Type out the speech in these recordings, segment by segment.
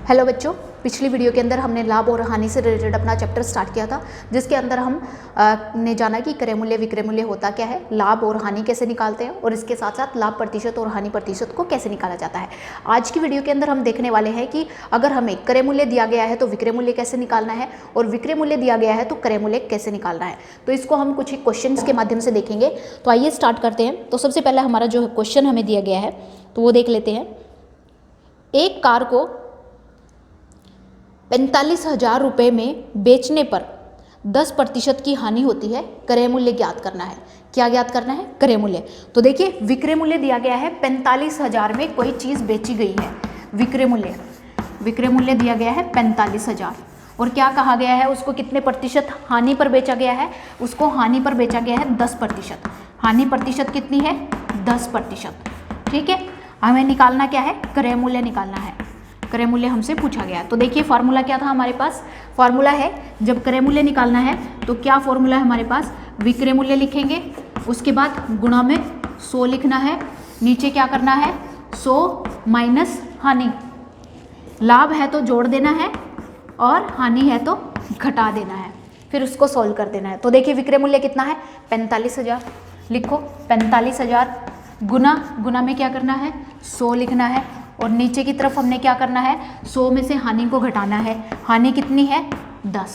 Hello बच्चों, पिछली video के अंदर हमने लाभ और हानि से रिलेटेड अपना चैप्टर स्टार्ट किया था, जिसके अंदर हम ने जाना कि क्रय मूल्य विक्रय मूल्य होता क्या है, लाभ और हानि कैसे निकालते हैं और इसके साथ साथ लाभ प्रतिशत और हानि प्रतिशत को कैसे निकाला जाता है। आज की वीडियो के अंदर हम देखने वाले हैं कि अगर हमें क्रय मूल्य दिया गया है तो विक्रय मूल्य कैसे निकालना है और विक्रय मूल्य दिया गया है तो क्रय मूल्य कैसे निकालना है। तो इसको हम कुछ क्वेश्चन के माध्यम से देखेंगे। तो आइए स्टार्ट करते हैं। तो सबसे पहले हमारा जो क्वेश्चन हमें दिया गया है तो वो देख लेते हैं। एक कार को 45,000 रुपये में बेचने पर 10% की हानि होती है, क्रय मूल्य ज्ञात करना है। क्या ज्ञात करना है? क्रय मूल्य। तो देखिए, विक्रय मूल्य दिया गया है 45,000 में कोई चीज़ बेची गई है। विक्रय मूल्य दिया गया है 45,000 और क्या कहा गया है, उसको कितने प्रतिशत हानि पर बेचा गया है? उसको हानि पर बेचा गया है 10%। हानि प्रतिशत कितनी है? 10%। ठीक है, हमें निकालना क्या है? क्रय मूल्य निकालना है। क्रय मूल्य हमसे पूछा गया। तो देखिए फार्मूला क्या था हमारे पास? फार्मूला है, जब क्रय मूल्य निकालना है तो क्या फार्मूला है हमारे पास? विक्रय मूल्य लिखेंगे, उसके बाद गुणा में 100 लिखना है, नीचे क्या करना है? 100 माइनस हानि। लाभ है तो जोड़ देना है और हानि है तो घटा देना है, फिर उसको सॉल्व कर देना है। तो देखिए विक्रय मूल्य कितना है? 45,000। लिखो 45,000 गुना में क्या करना है? 100 लिखना है और नीचे की तरफ हमने क्या करना है? 100 में से हानि को घटाना है। हानि कितनी है? 10।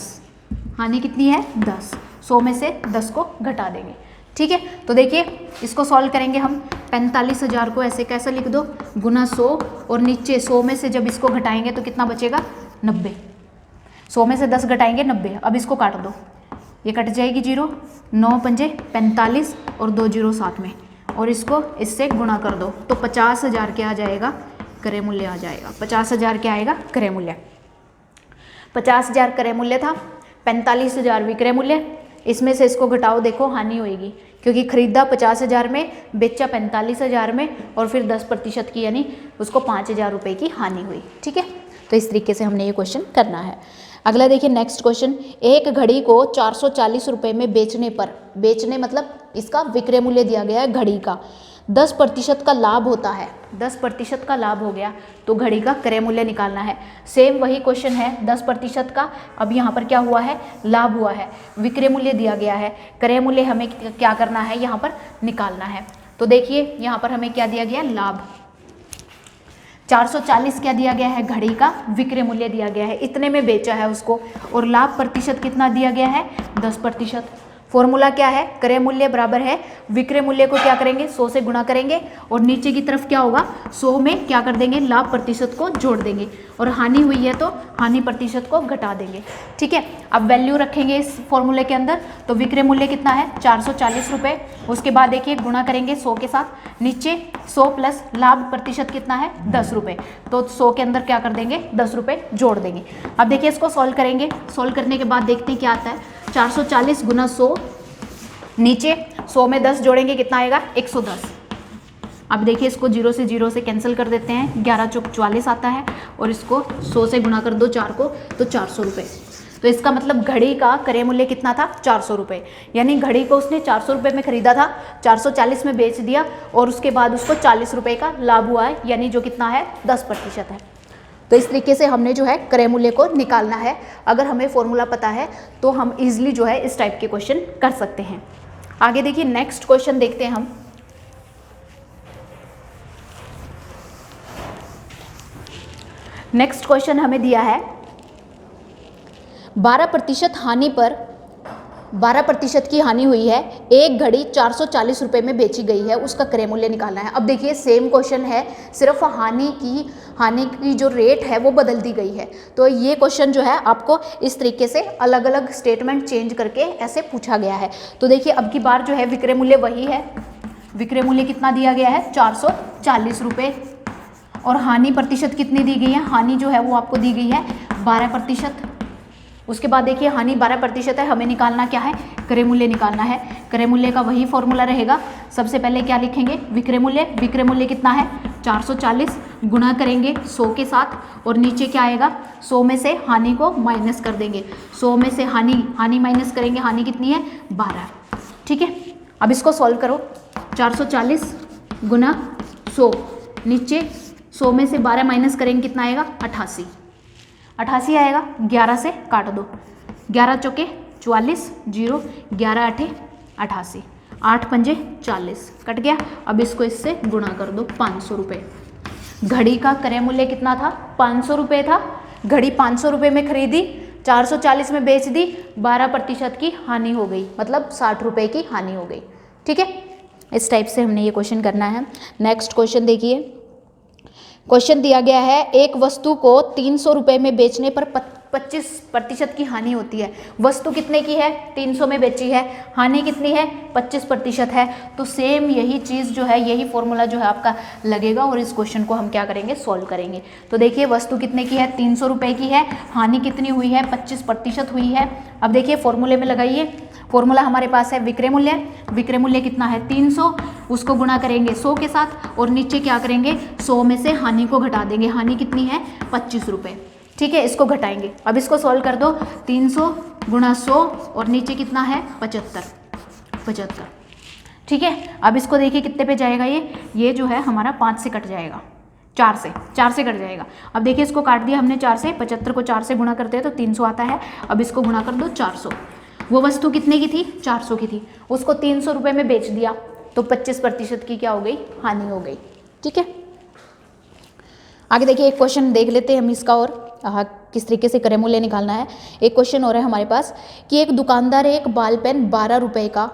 हानि कितनी है? 10। 100 में से 10 को घटा देंगे। ठीक है, तो देखिए इसको सॉल्व करेंगे हम। 45,000 को ऐसे कैसे लिख दो? गुना 100 और नीचे 100 में से जब इसको घटाएंगे तो कितना बचेगा? 90। 100 में से 10 घटाएंगे 90। अब इसको काट दो, ये कट जाएगी 0। 9 पंजे 45 और 2 0 साथ में, और इसको इससे गुणा कर दो तो 50,000 क्या आ जाएगा? क्रय मूल्य आ जाएगा। 50,000 क्या आएगा? क्रय मूल्य। 50,000 क्रय मूल्य था, 45,000 विक्रय मूल्य। इसमें से इसको घटाओ, देखो हानि होएगी क्योंकि खरीदा 50,000 में, बेचा 45,000 में और फिर 10% की यानी उसको 5,000 रुपये की हानि हुई। ठीक है, तो इस तरीके से हमने ये क्वेश्चन करना है। अगला देखिए नेक्स्ट क्वेश्चन। एक घड़ी को 440 रुपये में बेचने मतलब इसका विक्रय मूल्य दिया गया है घड़ी का, 10% का लाभ होता है। 10% का लाभ हो गया तो घड़ी का क्रय मूल्य निकालना है। सेम वही क्वेश्चन है 10% का। अब यहाँ पर क्या हुआ है? लाभ हुआ है। विक्रय मूल्य दिया गया है, क्रय मूल्य हमें क्या करना है? यहाँ पर निकालना है। तो देखिए यहाँ पर हमें क्या दिया गया? लाभ 440 क्या दिया गया है? घड़ी का विक्रय मूल्य दिया गया है, इतने में बेचा है उसको। और लाभ प्रतिशत कितना दिया गया है? 10%। फॉर्मूला क्या है? क्रय मूल्य बराबर है विक्रय मूल्य को क्या करेंगे? 100 से गुणा करेंगे और नीचे की तरफ क्या होगा? 100 में क्या कर देंगे? लाभ प्रतिशत को जोड़ देंगे और हानि हुई है तो हानि प्रतिशत को घटा देंगे। ठीक है, अब वैल्यू रखेंगे इस फॉर्मूले के अंदर। तो विक्रय मूल्य कितना है? 440 रुपये। उसके बाद देखिए गुणा करेंगे 100 के साथ, नीचे 100 प्लस लाभ प्रतिशत कितना है? 10 रुपये। तो 100 के अंदर क्या कर देंगे? 10 रुपये जोड़ देंगे। अब देखिए इसको सॉल्व करेंगे। सॉल्व करने के बाद देखते हैं क्या आता है। 440 गुना 100, नीचे 100 में 10 जोड़ेंगे कितना आएगा? 110। अब देखिए इसको 0 से 0 से कैंसिल कर देते हैं, 11 चौक 44 आता है और इसको 100 से गुणा कर दो 4 को तो 400 रुपये। तो इसका मतलब घड़ी का क्रय मूल्य कितना था? 400 रुपये। यानी घड़ी को उसने 400 रुपये में खरीदा था, 440 में बेच दिया और उसके बाद उसको 40 रुपये का लाभ हुआ है, यानी जो कितना है? 10% है। तो इस तरीके से हमने जो है क्रय मूल्य को निकालना है। अगर हमें फॉर्मूला पता है तो हम इजीली जो है इस टाइप के क्वेश्चन कर सकते हैं। आगे देखिए नेक्स्ट क्वेश्चन देखते हैं हम। नेक्स्ट क्वेश्चन हमें दिया है 12% हानि पर 12% की हानि हुई है, एक घड़ी 440 रुपये में बेची गई है, उसका क्रय मूल्य निकालना है। अब देखिए सेम क्वेश्चन है, सिर्फ हानि की जो रेट है वो बदल दी गई है। तो ये क्वेश्चन जो है आपको इस तरीके से अलग अलग स्टेटमेंट चेंज करके ऐसे पूछा गया है। तो देखिए अब की बार जो है विक्रय मूल्य वही है। विक्रय मूल्य कितना दिया गया है? 440 रुपये। और हानि प्रतिशत कितनी दी गई है? हानि जो है वो आपको दी गई है 12%। उसके बाद देखिए हानि 12% है, हमें निकालना क्या है? क्रय मूल्य निकालना है। क्रय मूल्य का वही फॉर्मूला रहेगा। सबसे पहले क्या लिखेंगे? विक्रय मूल्य। विक्रय मूल्य कितना है? 440 गुणा करेंगे 100 के साथ और नीचे क्या आएगा? 100 में से हानि को माइनस कर देंगे। 100 में से हानि माइनस करेंगे, हानि कितनी है? 12। ठीक है, अब इसको सॉल्व करो। 440 गुना 100, नीचे 100 में से 12 माइनस करेंगे कितना आएगा? 88। 88 आएगा, 11 से काट दो, 11 चौके 44, 0, 11 आठे 88, 8 पंजे 40, कट गया। अब इसको इससे गुणा कर दो, 500 रुपये। घड़ी का क्रय मूल्य कितना था? 500 रुपये था। घड़ी 500 रुपये में खरीदी, 440 में बेच दी, 12% की हानि हो गई, मतलब 60 रुपये की हानि हो गई। ठीक है, इस टाइप से हमने ये क्वेश्चन करना है। नेक्स्ट क्वेश्चन देखिए, क्वेश्चन दिया गया है एक वस्तु को 300 रुपये में बेचने पर 25% की हानि होती है। वस्तु कितने की है? 300 में बेची है, हानि कितनी है? 25% है। तो सेम यही चीज़ जो है, यही फॉर्मूला जो है आपका लगेगा और इस क्वेश्चन को हम क्या करेंगे? सॉल्व करेंगे। तो देखिए वस्तु कितने की है? 300 रुपये की है, हानि कितनी हुई है? 25% हुई है। अब देखिए फॉर्मूले में लगाइए, फॉर्मूला हमारे पास है विक्रय मूल्य। विक्रय मूल्य कितना है? 300, उसको गुणा करेंगे 100 के साथ और नीचे क्या करेंगे? 100 में से हानि को घटा देंगे। हानि कितनी है? 25 रुपये। ठीक है, इसको घटाएंगे। अब इसको सॉल्व कर दो, 300 गुणा 100 और नीचे कितना है? 75। ठीक है, अब इसको देखिए कितने पे जाएगा ये जो है हमारा 5 से कट जाएगा, 4 से कट जाएगा। अब देखिए इसको काट दिया हमने 4 से, 75 को 4 से गुणा करते हैं तो 300 आता है। अब इसको गुणा कर दो 400। वो वस्तु कितने की थी? 400 की थी, उसको 300 रुपये में बेच दिया तो 25% की क्या हो गई? हानि हो गई। ठीक है, आगे देखिए एक क्वेश्चन देख लेते हैं हम इसका, और किस तरीके से क्रय मूल्य निकालना है। एक क्वेश्चन और है हमारे पास कि एक दुकानदार एक बाल पेन 12 रुपये का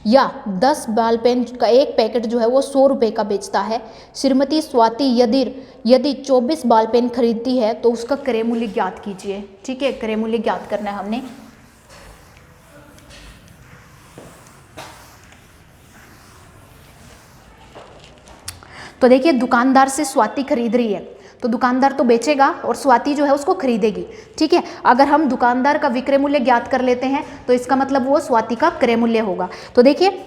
या 10 बाल पेन का एक पैकेट जो है वो 100 रुपये का बेचता है। श्रीमती स्वाति यदि 24 बाल पेन खरीदती है तो उसका क्रय मूल्य ज्ञात कीजिए। ठीक है, क्रय मूल्य ज्ञात करना है हमने। तो देखिए दुकानदार से स्वाति खरीद रही है, तो दुकानदार तो बेचेगा और स्वाति जो है उसको खरीदेगी। ठीक है, अगर हम दुकानदार का विक्रय मूल्य ज्ञात कर लेते हैं तो इसका मतलब वो स्वाति का क्रय मूल्य होगा। तो देखिए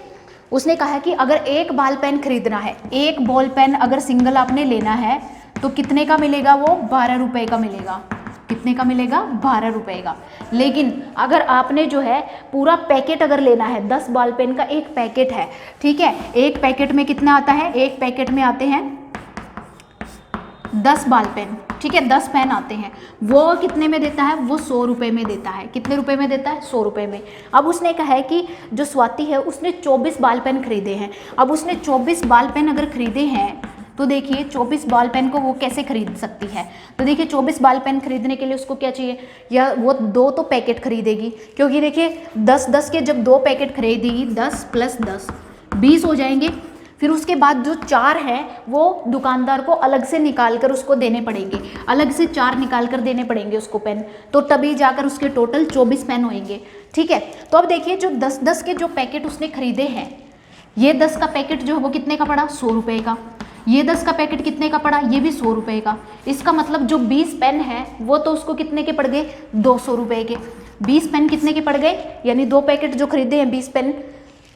उसने कहा है कि अगर एक बॉल पेन खरीदना है, एक बॉल पेन अगर सिंगल आपने लेना है तो कितने का मिलेगा? वो 12 रुपये का मिलेगा। कितने का मिलेगा? 12 रुपये का। लेकिन अगर आपने जो है पूरा पैकेट अगर लेना है, 10 बॉल पेन का एक पैकेट है, ठीक है, एक पैकेट में कितना आता है? एक पैकेट में आते हैं 10 बॉल पेन। ठीक है, 10 पेन आते हैं। वो कितने में देता है? वो 100 रुपये में देता है। कितने रुपए में देता है? 100 रुपये में। अब उसने कहा है कि जो स्वाति है उसने 24 बॉल पेन खरीदे हैं। अब उसने 24 बॉल पेन अगर खरीदे हैं तो देखिए 24 बॉल पेन को वो कैसे खरीद सकती है? तो देखिए 24 बॉल पेन खरीदने के लिए उसको क्या चाहिए? या वो 2 तो पैकेट खरीदेगी, क्योंकि देखिए 10 के जब 2 पैकेट खरीदेगी 10 + 10 20 हो जाएंगे। फिर उसके बाद जो 4 हैं वो दुकानदार को अलग से निकाल कर उसको देने पड़ेंगे, अलग से 4 निकाल कर देने पड़ेंगे उसको पेन, तो तभी जाकर उसके टोटल 24 पेन होंगे। ठीक है, तो अब देखिए जो 10 के जो पैकेट उसने खरीदे हैं, ये 10 का पैकेट जो है वो कितने का पड़ा? 100 रुपये का। ये 10 का पैकेट कितने का पड़ा? ये भी 100 रुपये का। इसका मतलब जो 20 पेन है वो तो उसको कितने के पड़ गए? 200 रुपये के। 20 पेन कितने के पड़ गए? यानी 2 पैकेट जो खरीदे हैं 20 पेन,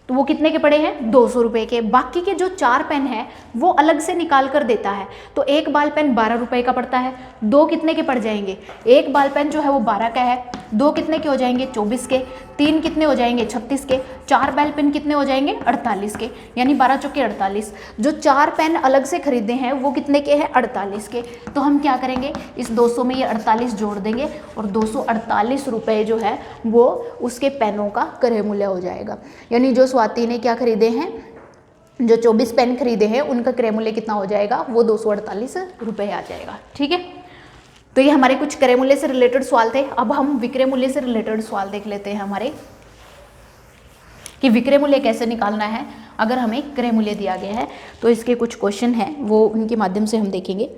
तो वो कितने के पड़े हैं? 200 रुपये के। बाकी के जो 4 पेन हैं वो अलग से निकाल कर देता है, तो एक बॉल पेन 12 रुपये का पड़ता है। 2 कितने के पड़ जाएंगे? एक बॉल पेन जो है वो 12 का है, 2 कितने के हो जाएंगे? 24 के, 3 कितने हो जाएंगे? 36 के, 4 बॉल पेन कितने हो जाएंगे? 48 के, यानी 12 चौके 48। जो 4 पेन अलग से खरीदे हैं वो कितने के हैं? 48 के। तो हम क्या करेंगे? इस 200 में ये 48 जोड़ देंगे और 248 रुपये जो है वो उसके पेनों का क्रय मूल्य हो जाएगा। यानी जो स्वाति ने क्या खरीदे हैं, जो 24 पेन खरीदे हैं उनका क्रय मूल्य कितना हो जाएगा? वो 248 रुपये आ जाएगा। ठीक है, तो ये हमारे कुछ क्रय मूल्य से रिलेटेड सवाल थे। अब हम विक्रय मूल्य से रिलेटेड सवाल देख लेते हैं हमारे, कि विक्रय मूल्य कैसे निकालना है। अगर हमें क्रय मूल्य दिया गया है तो इसके कुछ क्वेश्चन हैं, वो उनके माध्यम से हम देखेंगे।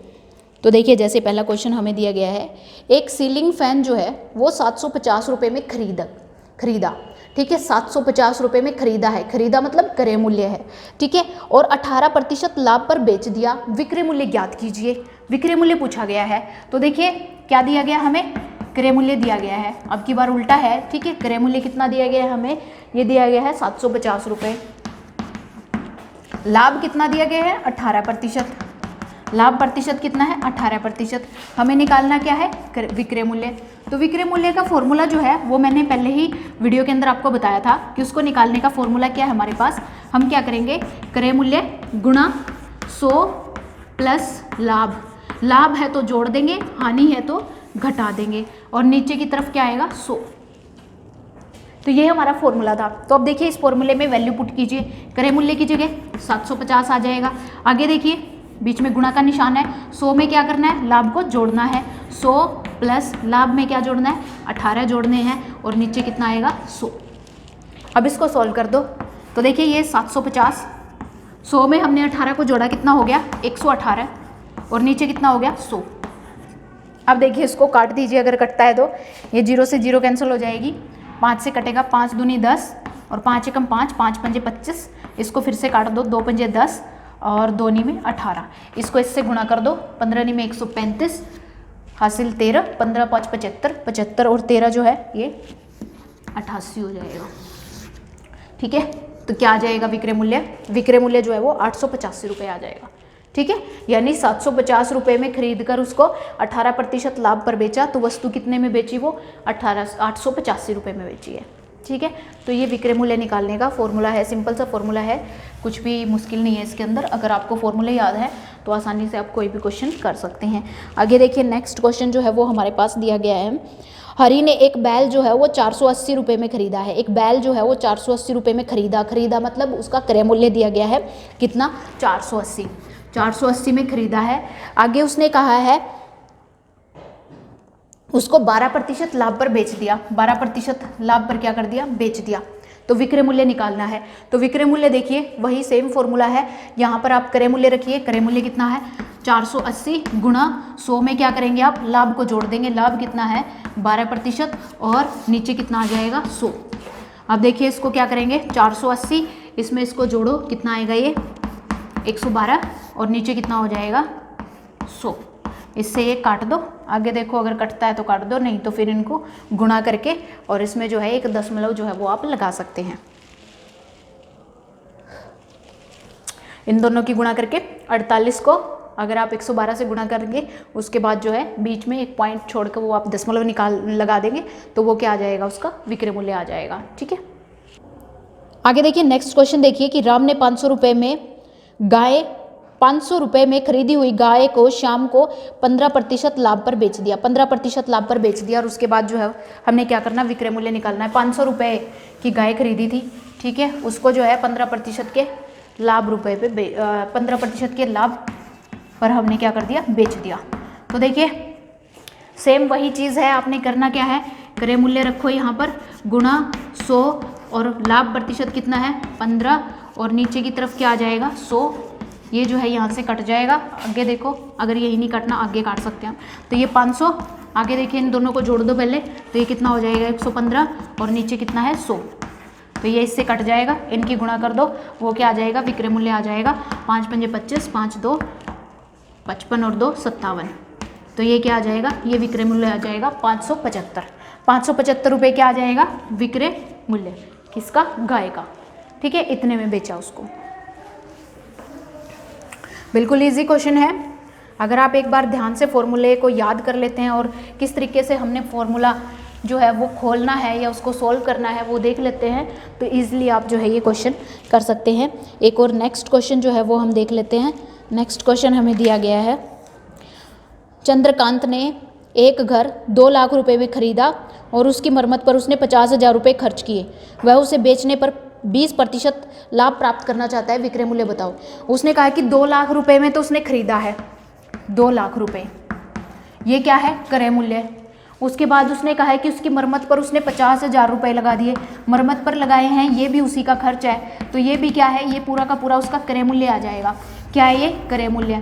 तो देखिए जैसे पहला क्वेश्चन हमें दिया गया है, एक सीलिंग फैन जो है वो 750 रुपये में खरीदा। ठीक है, 750 रुपये में खरीदा है, खरीदा मतलब क्रय मूल्य है। ठीक है, और 18% लाभ पर बेच दिया। विक्रय मूल्य ज्ञात कीजिए। विक्रय मूल्य पूछा गया है, तो देखिए क्या दिया गया हमें? क्रय मूल्य दिया गया है। अब की बार उल्टा है। ठीक है, क्रय मूल्य कितना दिया गया है हमें? ये दिया गया है 750 रुपये। लाभ कितना दिया गया है? 18%। लाभ प्रतिशत कितना है? 18%। हमें निकालना क्या है? विक्रय मूल्य। तो विक्रय मूल्य का फॉर्मूला जो है वो मैंने पहले ही वीडियो के अंदर आपको बताया था कि उसको निकालने का फॉर्मूला क्या है हमारे पास। हम क्या करेंगे? क्रय मूल्य गुणा 100 प्लस लाभ। लाभ है तो जोड़ देंगे, हानि है तो घटा देंगे और नीचे की तरफ क्या आएगा 100। तो ये हमारा फॉर्मूला था। तो अब देखिए इस फॉर्मूले में वैल्यू पुट कीजिए, क्रय मूल्य की जगह 750 आ जाएगा। आगे देखिए बीच में गुणा का निशान है, 100 में क्या करना है, लाभ को जोड़ना है, 100 प्लस लाभ में क्या जोड़ना है, 18 जोड़ने हैं और नीचे कितना आएगा 100। अब इसको सॉल्व कर दो। तो देखिए ये 750, 100 में हमने 18 को जोड़ा, कितना हो गया 118 और नीचे कितना हो गया 100। अब देखिए इसको काट दीजिए, अगर कटता है तो ये 0 से 0 कैंसिल हो जाएगी, 5 से कटेगा, 5 दूनी 10 और 5 एकम 5, 5 पंजे 25। इसको फिर से काट दो, 2 पंजे 10 और 2 नी में 18। इसको इससे गुणा कर दो, 15 नी में 135 हासिल 13, 15 5 75, 75 और 13 जो है ये 88 हो जाएगा। ठीक है, तो क्या आ जाएगा विक्रय मूल्य, विक्रय मूल्य जो है वो 885 रुपये आ जाएगा। ठीक है, यानी 750 रुपये में खरीद कर उसको 18% लाभ पर बेचा, तो वस्तु कितने में बेची वो 885 रुपये में बेची है। ठीक है, तो ये विक्रय मूल्य निकालने का फॉर्मूला है, सिंपल सा फॉर्मूला है, कुछ भी मुश्किल नहीं है इसके अंदर। अगर आपको फॉर्मूले याद है तो आसानी से आप कोई भी क्वेश्चन कर सकते हैं। आगे देखिए नेक्स्ट क्वेश्चन जो है वो हमारे पास दिया गया है, हरी ने एक बैल जो है वो 480 रुपये में खरीदा है। एक बैल जो है वो 480 रुपये में खरीदा मतलब उसका क्रय मूल्य दिया गया है कितना 480 में खरीदा है। आगे उसने कहा है उसको 12% लाभ पर बेच दिया, 12% लाभ पर क्या कर दिया, बेच दिया। तो विक्रय मूल्य निकालना है। तो विक्रय मूल्य देखिए वही सेम फॉर्मूला है, यहाँ पर आप क्रय मूल्य रखिए, क्रय मूल्य कितना है 480 गुणा 100 में क्या करेंगे आप लाभ को जोड़ देंगे, लाभ कितना है 12% और नीचे कितना आ जाएगा 100। अब देखिए इसको क्या करेंगे 480, इसमें इसको जोड़ो, कितना आएगा ये 112 और नीचे कितना हो जाएगा 100। इससे ये काट दो, आगे देखो अगर कटता है तो काट दो, नहीं तो फिर इनको गुणा करके और इसमें जो है 1 दशमलव जो है वो आप लगा सकते हैं। इन दोनों की गुणा करके 48 को अगर आप 112 से गुणा करेंगे उसके बाद जो है बीच में एक पॉइंट छोड़कर वो आप दशमलव लगा देंगे तो वो क्या आ जाएगा, उसका विक्रय मूल्य आ जाएगा। ठीक है, आगे देखिए नेक्स्ट क्वेश्चन देखिए कि राम ने 500 रुपये में खरीदी हुई गाय को शाम को 15% लाभ पर बेच दिया, 15% लाभ पर बेच दिया और उसके बाद जो है हमने क्या करना, विक्रय मूल्य निकालना है। 500 रुपये की गाय खरीदी थी, ठीक है, उसको जो है 15% के लाभ रुपए पे 15% के लाभ पर हमने क्या कर दिया, बेच दिया। तो देखिए सेम वही चीज़ है, आपने करना क्या है, क्रय मूल्य रखो यहाँ पर गुणा 100 और लाभ प्रतिशत कितना है 15 और नीचे की तरफ क्या आ जाएगा 100। ये जो है यहाँ से कट जाएगा, आगे देखो अगर यही नहीं कटना आगे काट सकते हैं। तो ये 500, आगे देखिए इन दोनों को जोड़ दो पहले, तो ये कितना हो जाएगा 115 और नीचे कितना है 100। तो ये इससे कट जाएगा, इनकी गुणा कर दो, वो क्या आ जाएगा, विक्रय मूल्य आ जाएगा 5 पंजे 25, 5 2 55 और 2 57। तो ये क्या आ जाएगा, ये विक्रय मूल्य आ जाएगा 575। 575 रुपये क्या आ जाएगा विक्रय मूल्य, किसका, गाय का। ठीक है, इतने में बेचा उसको। बिल्कुल इजी क्वेश्चन है, अगर आप एक बार ध्यान से फॉर्मूले को याद कर लेते हैं और किस तरीके से हमने फॉर्मूला जो है वो खोलना है या उसको सॉल्व करना है वो देख लेते हैं तो ईजिली आप जो है ये क्वेश्चन कर सकते हैं। एक और नेक्स्ट क्वेश्चन जो है वो हम देख लेते हैं। नेक्स्ट क्वेश्चन हमें दिया गया है, चंद्रकांत ने एक घर 2 लाख रुपए में खरीदा और उसकी मरम्मत पर उसने 50,000 रुपये खर्च किए। वह उसे बेचने पर 20% लाभ प्राप्त करना चाहता है, विक्रय मूल्य बताओ। उसने कहा कि 2 लाख रुपए में तो उसने खरीदा है, 2 लाख रुपए, ये क्या है क्रय मूल्य। उसके बाद उसने कहा है कि उसकी मरम्मत पर उसने 50,000 रुपये लगा दिए, मरम्मत पर लगाए हैं, ये भी उसी का खर्च है, तो ये भी क्या है, ये पूरा का पूरा उसका क्रय मूल्य आ जाएगा। क्या है ये क्रय मूल्य।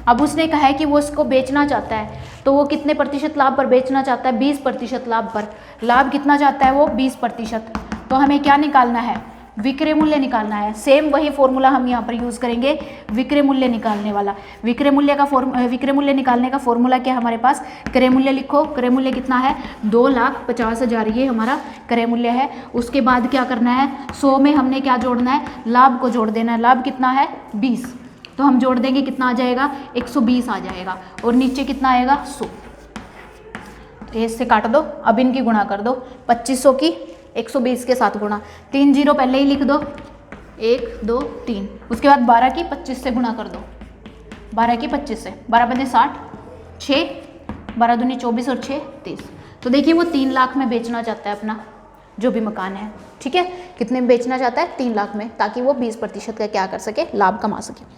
अब उसने कहा है कि वो इसको बेचना चाहता है, तो वो कितने प्रतिशत लाभ पर बेचना चाहता है, 20% लाभ पर। लाभ कितना चाहता है वो 20%। तो हमें क्या निकालना है, विक्रय मूल्य निकालना है। सेम वही फॉर्मूला हम यहाँ पर यूज़ करेंगे, विक्रय मूल्य निकालने वाला। विक्रय मूल्य निकालने का फॉर्मूला क्या है हमारे पास, क्रय मूल्य लिखो, क्रय मूल्य कितना है 2,50,000, ये हमारा क्रय मूल्य है। उसके बाद क्या करना है, 100 में हमने क्या जोड़ना है, लाभ को जोड़ देना है। लाभ कितना है 20, तो हम जोड़ देंगे, कितना आ जाएगा 120 आ जाएगा और नीचे कितना आएगा 100। तो इससे काट दो, अब इनकी गुणा कर दो, 2500 की 120 के साथ गुणा, 3 0 पहले ही लिख दो, 1 2 3। उसके बाद 12 की 25 से गुणा कर दो, 12 की 25 से, 12 पंजे 60, 6 12 दूनी 24 और 6 30। तो देखिए वो 3 लाख में बेचना चाहता है अपना जो भी मकान है, ठीक है। कितने में बेचना चाहता है? 3 लाख में, ताकि वो 20% का क्या कर सके, लाभ कमा सके।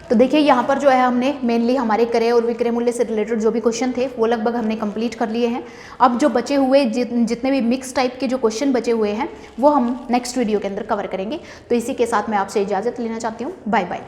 तो देखिए यहाँ पर जो है हमने मेनली हमारे क्रय और विक्रय मूल्य से रिलेटेड जो भी क्वेश्चन थे वो लगभग हमने कंप्लीट कर लिए हैं। अब जो बचे हुए जितने भी मिक्स टाइप के जो क्वेश्चन बचे हुए हैं वो हम नेक्स्ट वीडियो के अंदर कवर करेंगे। तो इसी के साथ मैं आपसे इजाज़त लेना चाहती हूँ। Bye bye.